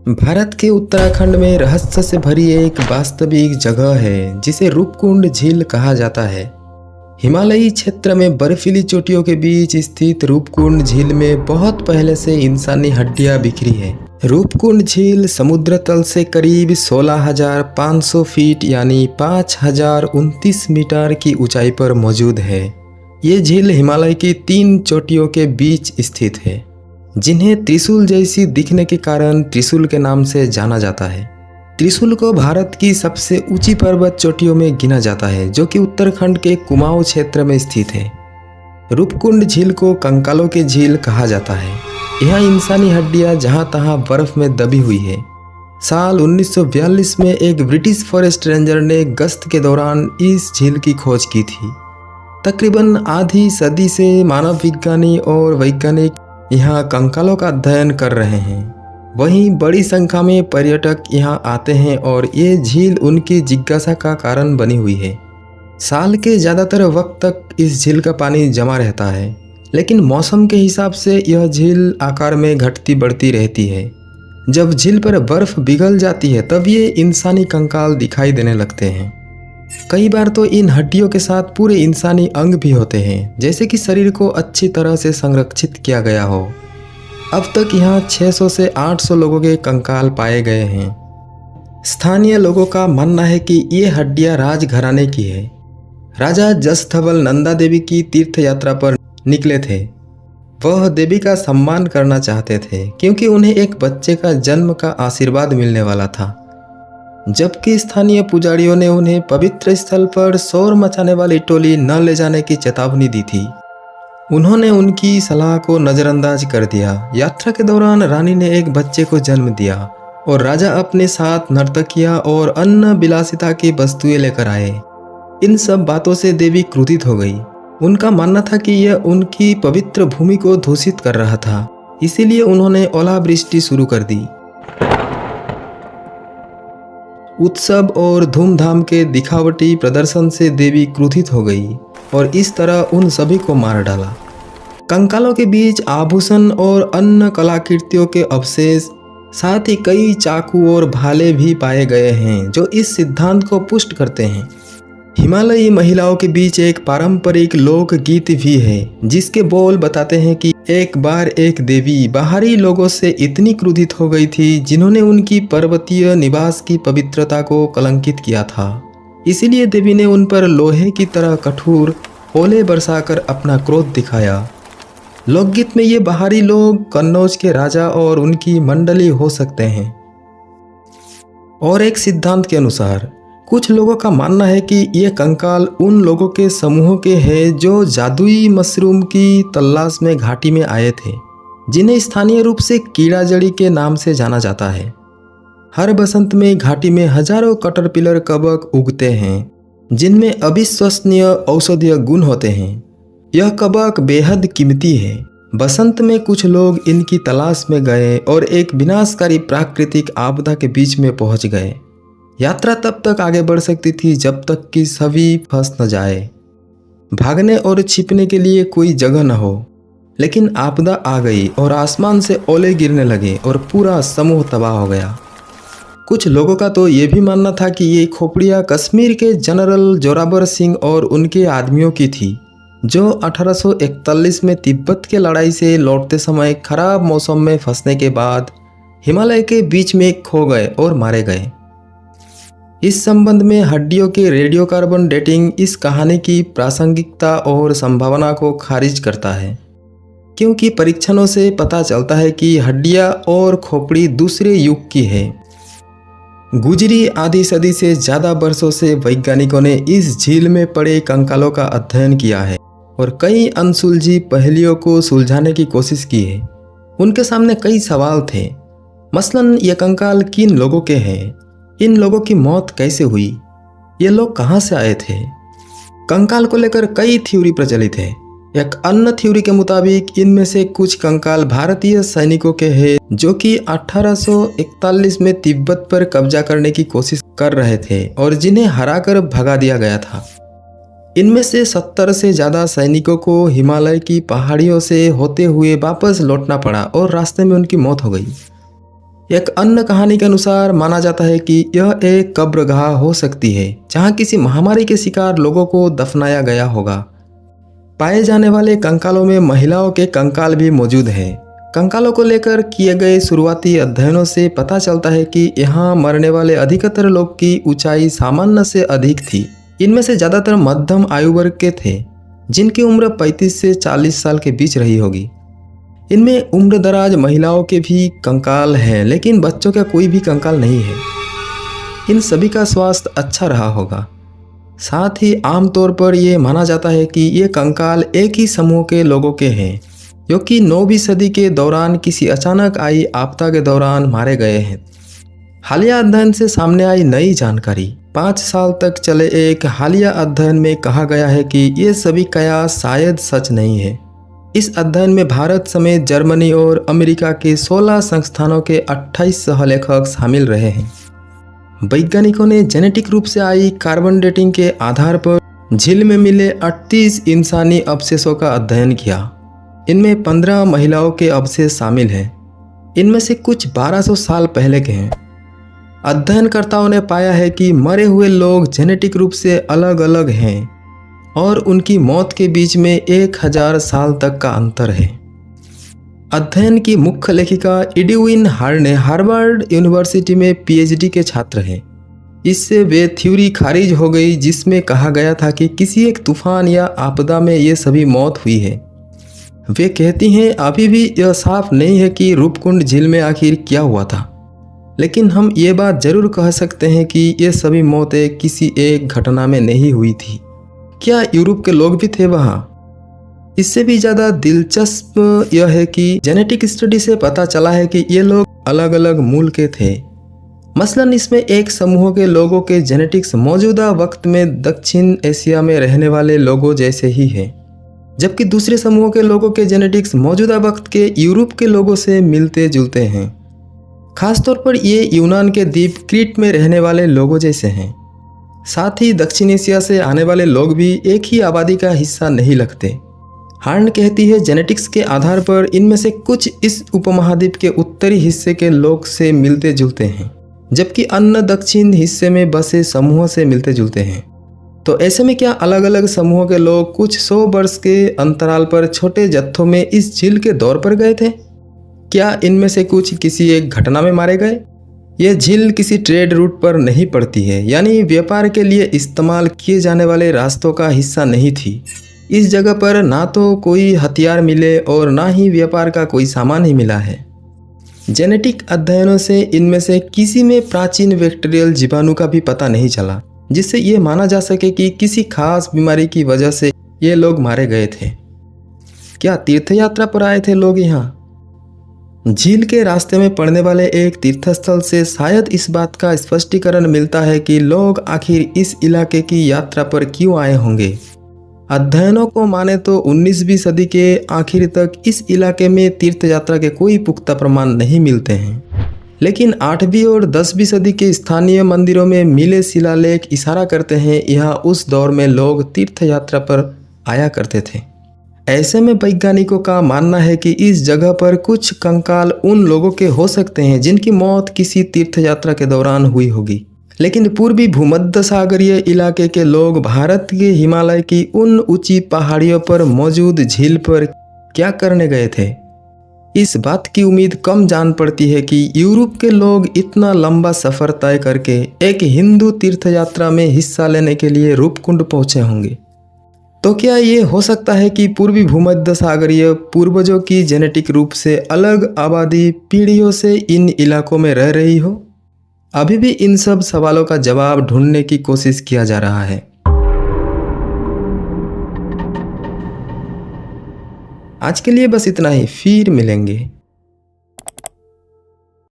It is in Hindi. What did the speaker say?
भारत के उत्तराखंड में रहस्य से भरी एक वास्तविक जगह है जिसे रूपकुंड झील कहा जाता है। हिमालयी क्षेत्र में बर्फीली चोटियों के बीच स्थित रूपकुंड झील में बहुत पहले से इंसानी हड्डियां बिखरी है। रूपकुंड झील समुद्र तल से करीब 16,500 फीट यानी 5,029 मीटर की ऊंचाई पर मौजूद है। ये झील हिमालय की 3 चोटियों के बीच स्थित है, जिन्हें त्रिशूल जैसी दिखने के कारण त्रिशूल के नाम से जाना जाता है। त्रिशूल को भारत की सबसे ऊंची पर्वत चोटियों में गिना जाता है, जो कि उत्तराखंड के कुमाऊं क्षेत्र में स्थित है। रूपकुंड झील को कंकालों की झील कहा जाता है। यहाँ इंसानी हड्डियां जहां तहां बर्फ में दबी हुई है। साल 1942 में एक ब्रिटिश फॉरेस्ट रेंजर ने गश्त के दौरान इस झील की खोज की थी। तकरीबन आधी सदी से मानव विज्ञानी और वैज्ञानिक यहाँ कंकालों का अध्ययन कर रहे हैं। वहीं बड़ी संख्या में पर्यटक यहाँ आते हैं और ये झील उनकी जिज्ञासा का कारण बनी हुई है। साल के ज़्यादातर वक्त तक इस झील का पानी जमा रहता है, लेकिन मौसम के हिसाब से यह झील आकार में घटती बढ़ती रहती है। जब झील पर बर्फ पिघल जाती है तब ये इंसानी कंकाल दिखाई देने लगते हैं। कई बार तो इन हड्डियों के साथ पूरे इंसानी अंग भी होते हैं, जैसे कि शरीर को अच्छी तरह से संरक्षित किया गया हो। अब तक यहाँ 600 से 800 लोगों के कंकाल पाए गए हैं। स्थानीय लोगों का मानना है कि ये हड्डियाँ राजघराने की है। राजा जसथवल नंदा देवी की तीर्थ यात्रा पर निकले थे। वह देवी का सम्मान करना चाहते थे क्योंकि उन्हें एक बच्चे का जन्म का आशीर्वाद मिलने वाला था, जबकि स्थानीय पुजारियों ने उन्हें पवित्र स्थल पर शोर मचाने वाली टोली न ले जाने की चेतावनी दी थी। उन्होंने उनकी सलाह को नज़रअंदाज कर दिया। यात्रा के दौरान रानी ने एक बच्चे को जन्म दिया और राजा अपने साथ नर्तकियां और अन्य विलासिता की वस्तुएं लेकर आए। इन सब बातों से देवी क्रोधित हो गई। उनका मानना था कि यह उनकी पवित्र भूमि को दूषित कर रहा था, इसीलिए उन्होंने ओलावृष्टि शुरू कर दी। उत्सव और धूमधाम के दिखावटी प्रदर्शन से देवी क्रोधित हो गई और इस तरह उन सभी को मार डाला। कंकालों के बीच आभूषण और अन्य कलाकृतियों के अवशेष, साथ ही कई चाकू और भाले भी पाए गए हैं जो इस सिद्धांत को पुष्ट करते हैं। हिमालयी महिलाओं के बीच एक पारंपरिक लोकगीत भी है जिसके बोल बताते हैं कि एक बार एक देवी बाहरी लोगों से इतनी क्रोधित हो गई थी जिन्होंने उनकी पर्वतीय निवास की पवित्रता को कलंकित किया था। इसीलिए देवी ने उन पर लोहे की तरह कठोर ओले बरसाकर अपना क्रोध दिखाया। लोकगीत में ये बाहरी लोग कन्नौज के राजा और उनकी मंडली हो सकते हैं। और एक सिद्धांत के अनुसार कुछ लोगों का मानना है कि ये कंकाल उन लोगों के समूह के हैं जो जादुई मशरूम की तलाश में घाटी में आए थे, जिन्हें स्थानीय रूप से कीड़ा जड़ी के नाम से जाना जाता है। हर बसंत में घाटी में हजारों कैटरपिलर कवक उगते हैं जिनमें अविश्वसनीय औषधीय गुण होते हैं। यह कवक बेहद कीमती है। बसंत में कुछ लोग इनकी तलाश में गए और एक विनाशकारी प्राकृतिक आपदा के बीच में पहुंच गए। यात्रा तब तक आगे बढ़ सकती थी जब तक कि सभी फंस न जाए, भागने और छिपने के लिए कोई जगह न हो। लेकिन आपदा आ गई और आसमान से ओले गिरने लगे और पूरा समूह तबाह हो गया। कुछ लोगों का तो ये भी मानना था कि ये खोपड़ियाँ कश्मीर के जनरल जोरावर सिंह और उनके आदमियों की थी, जो 1841 में तिब्बत के लड़ाई से लौटते समय खराब मौसम में फंसने के बाद हिमालय के बीच में खो गए और मारे गए। इस संबंध में हड्डियों के रेडियो कार्बन डेटिंग इस कहानी की प्रासंगिकता और संभावना को खारिज करता है, क्योंकि परीक्षणों से पता चलता है कि हड्डियां और खोपड़ी दूसरे युग की है। गुजरी आधी सदी से ज़्यादा वर्षों से वैज्ञानिकों ने इस झील में पड़े कंकालों का अध्ययन किया है और कई अनसुलझी पहेलियों को सुलझाने की कोशिश की है। उनके सामने कई सवाल थे, मसलन ये कंकाल किन लोगों के हैं, इन लोगों की मौत कैसे हुई, ये लोग कहाँ से आए थे। कंकाल को लेकर कई थ्योरी प्रचलित है। एक अन्य थ्योरी के मुताबिक इनमें से कुछ कंकाल भारतीय सैनिकों के हैं जो कि 1841 में तिब्बत पर कब्जा करने की कोशिश कर रहे थे और जिन्हें हराकर भगा दिया गया था। इनमें से 70 से ज़्यादा सैनिकों को हिमालय की पहाड़ियों से होते हुए वापस लौटना पड़ा और रास्ते में उनकी मौत हो गई। एक अन्य कहानी के अनुसार माना जाता है कि यह एक कब्रगाह हो सकती है जहां किसी महामारी के शिकार लोगों को दफनाया गया होगा। पाए जाने वाले कंकालों में महिलाओं के कंकाल भी मौजूद हैं। कंकालों को लेकर किए गए शुरुआती अध्ययनों से पता चलता है कि यहाँ मरने वाले अधिकतर लोग की ऊंचाई सामान्य से अधिक थी। इनमें से ज़्यादातर मध्यम आयु वर्ग के थे, जिनकी उम्र 35 से 40 साल के बीच रही होगी। इनमें उम्रदराज महिलाओं के भी कंकाल हैं, लेकिन बच्चों का कोई भी कंकाल नहीं है। इन सभी का स्वास्थ्य अच्छा रहा होगा। साथ ही आमतौर पर यह माना जाता है कि ये कंकाल एक ही समूह के लोगों के हैं, जो कि 9वीं सदी के दौरान किसी अचानक आई आपदा के दौरान मारे गए हैं। हालिया अध्ययन से सामने आई नई जानकारी। 5 साल तक चले एक हालिया अध्ययन में कहा गया है कि ये सभी कयास शायद सच नहीं है। इस अध्ययन में भारत समेत जर्मनी और अमेरिका के 16 संस्थानों के 28 सहलेखक शामिल रहे हैं। वैज्ञानिकों ने जेनेटिक रूप से आई कार्बन डेटिंग के आधार पर झील में मिले 38 इंसानी अवशेषों का अध्ययन किया। इनमें 15 महिलाओं के अवशेष शामिल हैं। इनमें से कुछ 1200 साल पहले के हैं। अध्ययनकर्ताओं ने पाया है कि मरे हुए लोग जेनेटिक रूप से अलग अलग हैं और उनकी मौत के बीच में 1000 साल तक का अंतर है। अध्ययन की मुख्य लेखिका एडविन हार्ने हार्वर्ड यूनिवर्सिटी में पीएचडी के छात्र हैं। इससे वे थ्योरी खारिज हो गई जिसमें कहा गया था कि किसी एक तूफान या आपदा में ये सभी मौत हुई है। वे कहती हैं अभी भी यह साफ नहीं है कि रूपकुंड झील में आखिर क्या हुआ था, लेकिन हम ये बात जरूर कह सकते हैं कि ये सभी मौतें किसी एक घटना में नहीं हुई थी। क्या यूरोप के लोग भी थे वहाँ? इससे भी ज़्यादा दिलचस्प यह है कि जेनेटिक स्टडी से पता चला है कि ये लोग अलग अलग मूल के थे। मसलन इसमें एक समूह के लोगों के जेनेटिक्स मौजूदा वक्त में दक्षिण एशिया में रहने वाले लोगों जैसे ही है, जबकि दूसरे समूह के लोगों के जेनेटिक्स मौजूदा वक्त के यूरोप के लोगों से मिलते जुलते हैं। खासतौर पर ये यूनान के द्वीप क्रीट में रहने वाले लोगों जैसे हैं। साथ ही दक्षिण एशिया से आने वाले लोग भी एक ही आबादी का हिस्सा नहीं लगते। हार्न कहती है जेनेटिक्स के आधार पर इनमें से कुछ इस उपमहाद्वीप के उत्तरी हिस्से के लोग से मिलते जुलते हैं, जबकि अन्य दक्षिण हिस्से में बसे समूहों से मिलते जुलते हैं। तो ऐसे में क्या अलग अलग समूहों के लोग कुछ 100 वर्ष के अंतराल पर छोटे जत्थों में इस झील के दौर पर गए थे? क्या इनमें से कुछ किसी एक घटना में मारे गए? यह झील किसी ट्रेड रूट पर नहीं पड़ती है, यानी व्यापार के लिए इस्तेमाल किए जाने वाले रास्तों का हिस्सा नहीं थी। इस जगह पर ना तो कोई हथियार मिले और ना ही व्यापार का कोई सामान ही मिला है। जेनेटिक अध्ययनों से इनमें से किसी में प्राचीन बैक्टीरियल जीवाणु का भी पता नहीं चला, जिससे ये माना जा सके कि किसी खास बीमारी की वजह से ये लोग मारे गए थे। क्या तीर्थयात्रा पर आए थे लोग यहाँ? झील के रास्ते में पड़ने वाले एक तीर्थस्थल से शायद इस बात का स्पष्टीकरण मिलता है कि लोग आखिर इस इलाके की यात्रा पर क्यों आए होंगे। अध्ययनों को माने तो 19वीं सदी के आखिर तक इस इलाके में तीर्थ यात्रा के कोई पुख्ता प्रमाण नहीं मिलते हैं, लेकिन 8वीं और 10वीं सदी के स्थानीय मंदिरों में मिले शिलालेख इशारा करते हैं यहाँ उस दौर में लोग तीर्थ यात्रा पर आया करते थे। ऐसे में वैज्ञानिकों का मानना है कि इस जगह पर कुछ कंकाल उन लोगों के हो सकते हैं जिनकी मौत किसी तीर्थ यात्रा के दौरान हुई होगी। लेकिन पूर्वी भूमध्य सागरीय इलाके के लोग भारत के हिमालय की उन ऊंची पहाड़ियों पर मौजूद झील पर क्या करने गए थे? इस बात की उम्मीद कम जान पड़ती है कि यूरोप के लोग इतना लंबा सफर तय करके एक हिंदू तीर्थ यात्रा में हिस्सा लेने के लिए रूपकुंड पहुंचे होंगे। तो क्या ये हो सकता है कि पूर्वी भूमध्य सागरीय पूर्वजों की जेनेटिक रूप से अलग आबादी पीढ़ियों से इन इलाकों में रह रही हो? अभी भी इन सब सवालों का जवाब ढूंढने की कोशिश किया जा रहा है। आज के लिए बस इतना ही, फिर मिलेंगे।